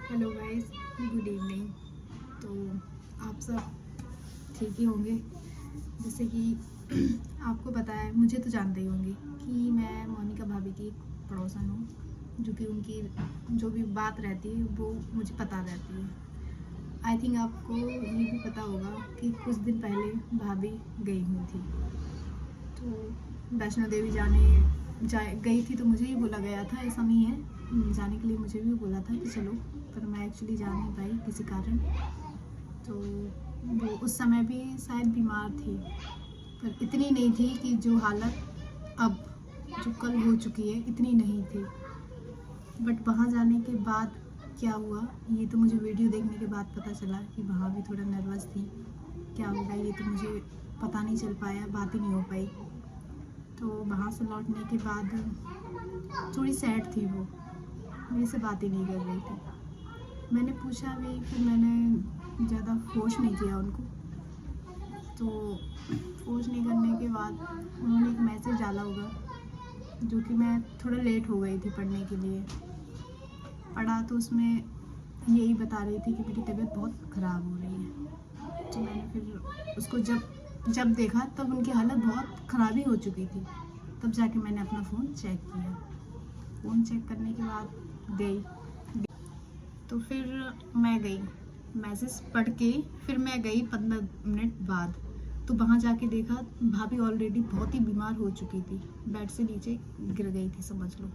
Hello guys, good evening. तो आप सब ठीक ही होंगे। जैसे कि आपको पता है, मुझे तो जानते ही होंगे कि मैं मोनिका भाभी की एक पड़ोसन हूँ, जो कि उनकी जो भी बात रहती है वो मुझे पता रहती है। आई थिंक आपको ये भी पता होगा कि कुछ दिन पहले भाभी गई हुई थी। तो वैष्णो देवी गई थी, तो मुझे ही बोला गया था, ऐसा नहीं है, जाने के लिए मुझे भी बोला था कि चलो, पर मैं एक्चुअली जा नहीं पाई किसी कारण। तो वो उस समय भी शायद बीमार थी, पर इतनी नहीं थी कि जो हालत अब जो कल हो चुकी है इतनी नहीं थी। बट वहाँ जाने के बाद क्या हुआ, ये तो मुझे वीडियो देखने के बाद पता चला कि वहाँ भी थोड़ा नर्वस थी। क्या होगा ये तो मुझे पता नहीं चल पाया, बात ही नहीं हो पाई। तो वहाँ से लौटने के बाद थोड़ी सैड थी वो, मेरे से बात ही नहीं कर रही थी। मैंने पूछा भी, फिर मैंने ज़्यादा फोर्स नहीं किया उनको। तो फोर्स नहीं करने के बाद उन्होंने एक मैसेज डाला होगा, जो कि मैं थोड़ा लेट हो गई थी पढ़ने के लिए। पढ़ा तो उसमें यही बता रही थी कि मेरी तबीयत बहुत ख़राब हो रही है। तो मैंने फिर उसको जब देखा तब उनकी हालत बहुत ख़राब ही हो चुकी थी। तब जाके मैंने अपना फ़ोन चेक किया। फ़ोन चेक करने के बाद गई, तो फिर मैं गई मैसेज पढ़ के। फिर मैं गई 15 मिनट बाद, तो वहाँ जाके देखा भाभी ऑलरेडी बहुत ही बीमार हो चुकी थी, बेड से नीचे गिर गई थी समझ लो।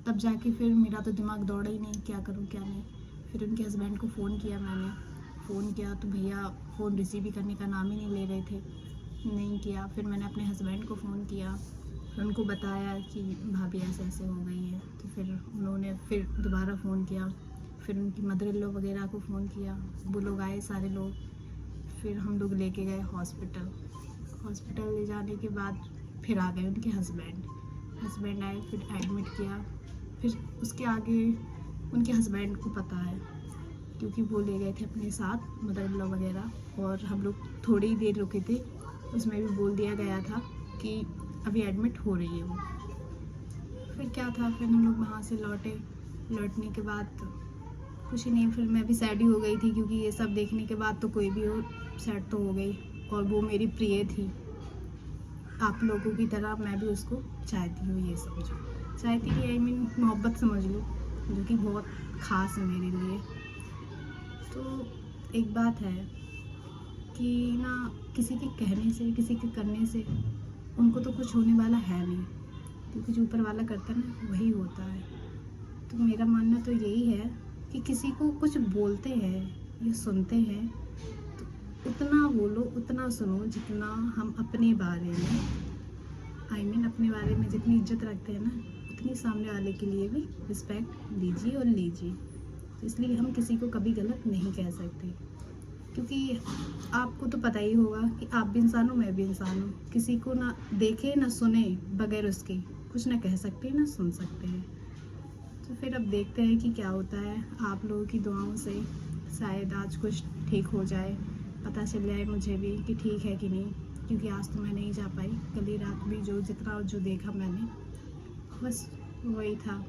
तब जाके फिर मेरा तो दिमाग दौड़ा ही नहीं, क्या करूँ क्या नहीं। फिर उनके हस्बैंड को फ़ोन किया मैंने। फ़ोन किया तो भैया फ़ोन रिसीव ही करने का नाम ही नहीं ले रहे थे, नहीं किया। फिर मैंने अपने हस्बैंड को फ़ोन किया, फिर उनको बताया कि भाभी ऐसे ऐसे हो गई है। तो फिर उन्होंने फिर दोबारा फ़ोन किया, फिर उनकी मदर इन लॉ वगैरह को फ़ोन किया, वो लोग आए सारे लोग। फिर हम लोग लेके गए हॉस्पिटल ले जाने के बाद फिर आ गए उनके हस्बैंड आए, फिर एडमिट किया। फिर उसके आगे उनके हस्बैंड को पता है, क्योंकि वो ले गए थे अपने साथ मदर इन लॉ वगैरह, और हम लोग थोड़ी ही देर रुके थे। उसमें भी बोल दिया गया था कि अभी एडमिट हो रही है वो। फिर क्या था, फिर हम लोग वहाँ से लौटने के बाद कुछ ही नहीं, फिर मैं भी सैड ही हो गई थी, क्योंकि ये सब देखने के बाद तो कोई भी हो सैड तो हो गई। और वो मेरी प्रिय थी, आप लोगों की तरह मैं भी उसको चाहती हूँ, ये समझो चाहती कि आई मीन मोहब्बत समझ लो, जो कि बहुत ख़ास है मेरे लिए। तो एक बात है कि ना, किसी के कहने से, किसी के करने से उनको तो कुछ होने वाला है नहीं, क्योंकि जो ऊपर वाला करता है ना वही होता है। तो मेरा मानना तो यही है कि किसी को कुछ बोलते हैं या सुनते हैं तो उतना बोलो, उतना सुनो जितना हम अपने बारे में, अपने बारे में जितनी इज्जत रखते हैं ना, उतनी सामने वाले के लिए भी रिस्पेक्ट दीजिए और लीजिए। तो इसलिए हम किसी को कभी गलत नहीं कह सकते, क्योंकि आपको तो पता ही होगा कि आप भी इंसान हो, मैं भी इंसान हूँ। किसी को ना देखे ना सुने बगैर उसके कुछ ना कह सकते ना सुन सकते हैं। तो फिर अब देखते हैं कि क्या होता है। आप लोगों की दुआओं से शायद आज कुछ ठीक हो जाए, पता चल जाए मुझे भी कि ठीक है कि नहीं, क्योंकि आज तो मैं नहीं जा पाई। कल ही रात भी जो देखा मैंने, बस वही था।